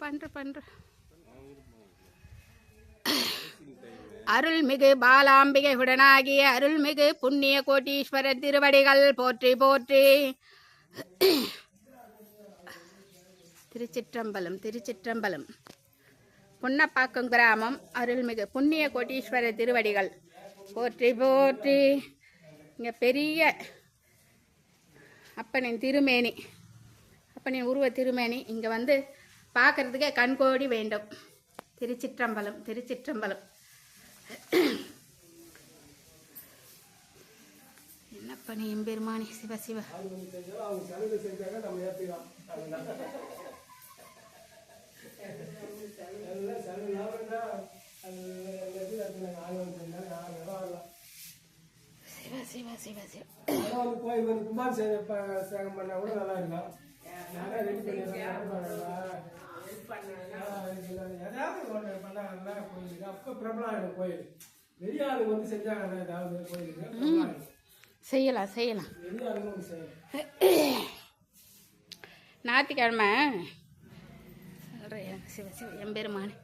பண்ற அருள்மிகு பாலாம்பிகை உடனாகிய அருள்மிகு புண்ணிய கோட்டீஸ்வரர் திருவடிகள் போற்றி போற்றி. திருச்சிற்றம்பலம் திருச்சிற்றம்பலம். புன்னப்பாக்கம் கிராமம் அருள்மிகு புண்ணிய கோட்டீஸ்வரர் திருவடிகள் போற்றி போற்றி. இங்கே பெரிய அப்பனின் திருமேனி, அப்பனின் உருவ திருமேனி இங்கே வந்து பார்க்கறதுக்கே கண்கோடி வேண்டும். திருச்சிற்றம்பலம் திருச்சிற்றம்பலம். என்னப்பா நீ எம்பெருமானி சிவ சிவ. சிவ சிவ சிவ சிவ. செய்யலாம் செய்யலாம். ஞாயிற்றுக்கிழமை சொல்கிறேன். சிவ சிவ எம்பெருமானே.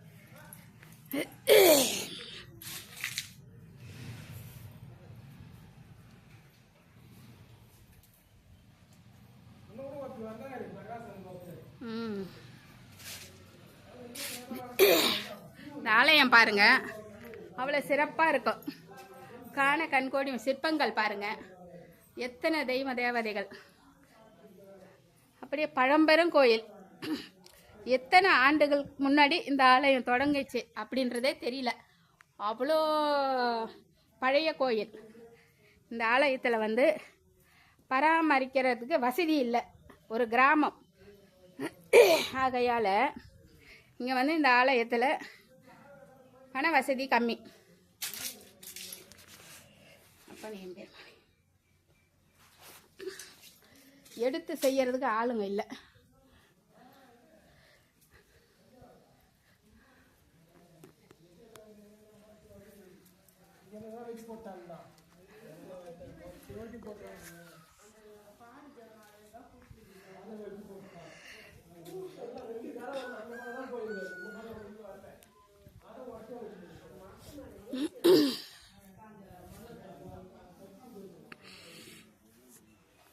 இந்த ஆலயம் பாருங்க, அவ்வளோ சிறப்பாக இருக்கும். காண கண்கோடி சிற்பங்கள் பாருங்க, எத்தனை தெய்வ தேவதைகள். அப்படியே பழம்பெரும் கோயில். எத்தனை ஆண்டுகள் முன்னாடி இந்த ஆலயம் தொடங்கிச்சு அப்படின்றதே தெரியல. அவ்வளோ பழைய கோயில். இந்த ஆலயத்தில் வந்து பராமரிக்கிறதுக்கு வசதி இல்லை, ஒரு கிராமம். ஆகையால் இங்கே வந்து இந்த ஆலயத்தில் பண வசதி கம்மி. அப்போ எடுத்து செய்யறதுக்கு ஆளுங்க இல்லை. போட்டாங்க